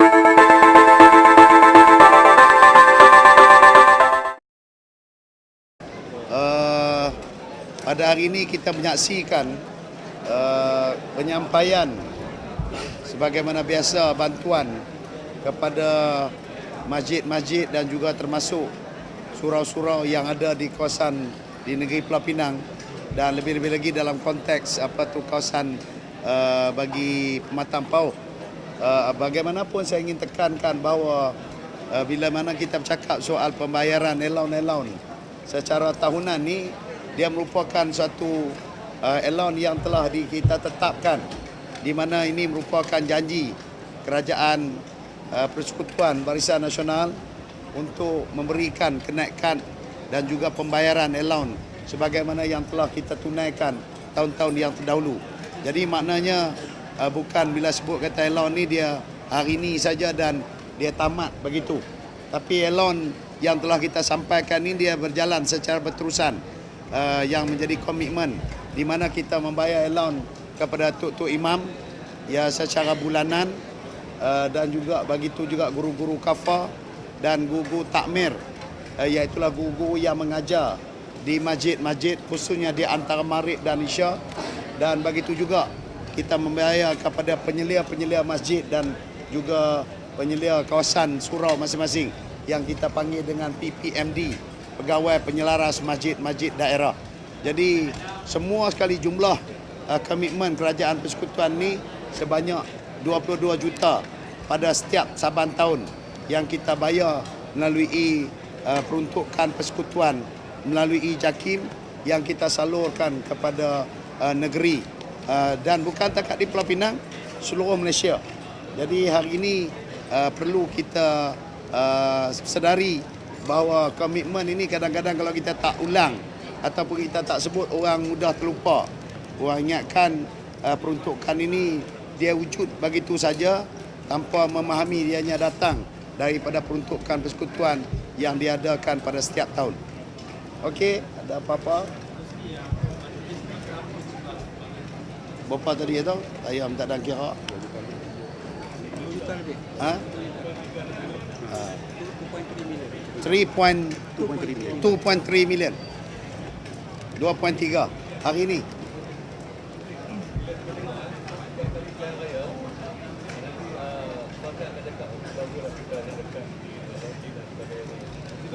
Pada hari ini kita menyaksikan penyampaian sebagaimana biasa bantuan kepada masjid-masjid dan juga termasuk surau-surau yang ada di kawasan di negeri Pulau Pinang, dan lebih-lebih lagi dalam konteks kawasan bagi pematang pauh. Bagaimanapun saya ingin tekankan bahawa bila mana kita bercakap soal pembayaran allowance secara tahunan ni, dia merupakan suatu allowance yang telah kita tetapkan, di mana ini merupakan janji kerajaan Persekutuan Barisan Nasional untuk memberikan kenaikan dan juga pembayaran allowance sebagaimana yang telah kita tunaikan tahun-tahun yang terdahulu. Jadi maknanya bukan bila sebut kata allowance ni dia hari ini saja dan dia tamat begitu. Tapi allowance yang telah kita sampaikan ini dia berjalan secara berterusan, yang menjadi komitmen di mana kita membayar allowance kepada tok-tok imam ya secara bulanan, dan juga begitu juga guru-guru kafah dan guru takmir, iaitulah guru yang mengajar di masjid-masjid khususnya di antara Maghrib dan Isya, dan begitu juga kita membayar kepada penyelia-penyelia masjid dan juga penyelia kawasan surau masing-masing yang kita panggil dengan PPMD, Pegawai Penyelaras Masjid-Masjid Daerah. Jadi semua sekali jumlah komitmen kerajaan persekutuan ni sebanyak 22 juta pada setiap saban tahun yang kita bayar melalui peruntukan persekutuan melalui JAKIM yang kita salurkan kepada negeri, dan bukan takat di Pulau Pinang, seluruh Malaysia. Jadi hari ini perlu kita sedari bahawa komitmen ini kadang-kadang kalau kita tak ulang ataupun kita tak sebut, orang mudah terlupa. Orang ingatkan peruntukan ini dia wujud begitu saja tanpa memahami dianya datang daripada peruntukan persekutuan yang diadakan pada setiap tahun. Okey, ada apa-apa? Berapa tadi itu? Saya minta dan kira. Ha? 2.3 million. 2.3 hari ini.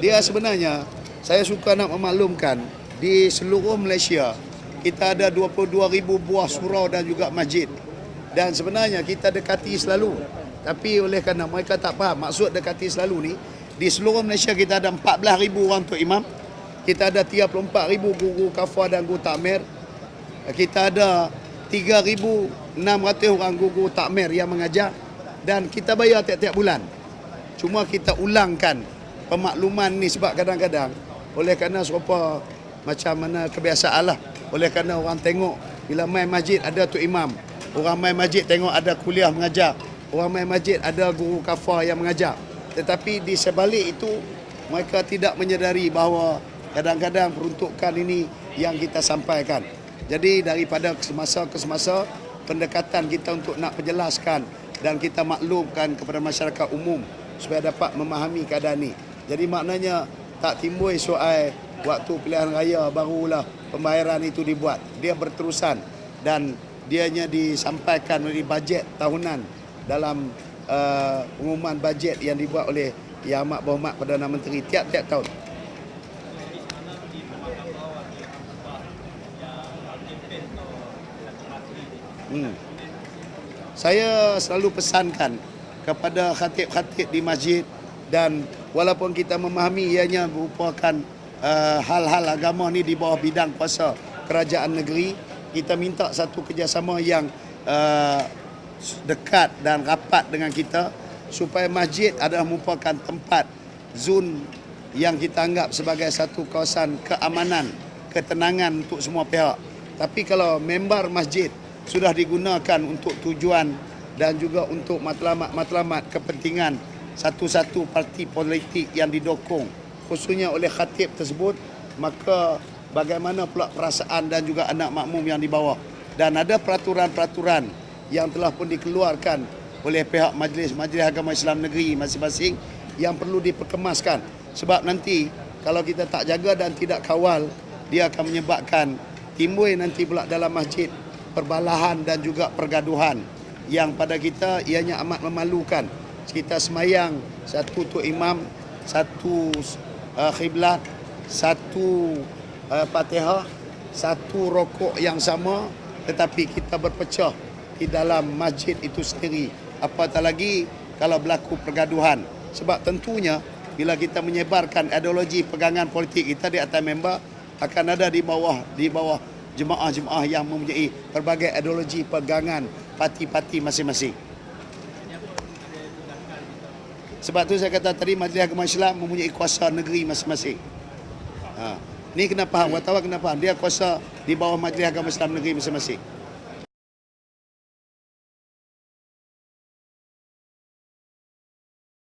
Dia sebenarnya, saya suka nak memaklumkan, di seluruh Malaysia kita ada 22,000 buah surau dan juga masjid, dan sebenarnya kita dekati selalu. Tapi oleh kerana mereka tak faham maksud dekati selalu ni, di seluruh Malaysia kita ada 14,000 orang tok imam, kita ada 34,000 guru kafah dan guru takmir, kita ada 3,600 orang guru takmir yang mengajar, dan kita bayar tiap-tiap bulan. Cuma kita ulangkan pemakluman ni sebab kadang-kadang oleh kerana serupa macam mana kebiasaan lah, oleh kerana orang tengok bila main masjid ada tok imam, orang main masjid tengok ada kuliah mengajar, orang main masjid ada guru kafah yang mengajar. Tetapi di sebalik itu mereka tidak menyedari bahawa kadang-kadang peruntukan ini yang kita sampaikan. Jadi daripada semasa ke semasa pendekatan kita untuk nak penjelaskan dan kita maklumkan kepada masyarakat umum supaya dapat memahami keadaan ini. Jadi maknanya tak timbul soal waktu pilihan raya barulah pembayaran itu dibuat. Dia berterusan dan dianya disampaikan melalui bajet tahunan dalam pengumuman bajet yang dibuat oleh Yang Amat Berhormat Perdana Menteri tiap-tiap tahun. Saya selalu pesankan kepada khatib-khatib di masjid, dan walaupun kita memahami ianya merupakan hal-hal agama ni di bawah bidang kuasa kerajaan negeri, kita minta satu kerjasama yang dekat dan rapat dengan kita supaya masjid adalah merupakan tempat zon yang kita anggap sebagai satu kawasan keamanan, ketenangan untuk semua pihak. Tapi kalau member masjid sudah digunakan untuk tujuan dan juga untuk matlamat kepentingan satu-satu parti politik yang didokong khususnya oleh khatib tersebut, maka bagaimana pula perasaan dan juga anak makmum yang di bawah. Dan ada peraturan-peraturan yang telah pun dikeluarkan oleh pihak Majlis Agama Islam Negeri masing-masing yang perlu diperkemaskan. Sebab nanti kalau kita tak jaga dan tidak kawal, dia akan menyebabkan timbul nanti pula dalam masjid perbalahan dan juga pergaduhan yang pada kita ianya amat memalukan. Kita semayang satu tu imam, satu khiblat, satu Fatihah, satu rokok yang sama, tetapi kita berpecah di dalam masjid itu sendiri. Apatah lagi kalau berlaku pergaduhan. Sebab tentunya bila kita menyebarkan ideologi pegangan politik kita di atas member, akan ada di bawah jemaah-jemaah yang mempunyai pelbagai ideologi pegangan parti-parti masing-masing. Sebab tu saya kata tadi Majlis Agama Islam mempunyai kuasa negeri masing-masing. Ni kena faham, wartawan kena faham. Dia kuasa di bawah Majlis Agama Islam Negeri masing-masing.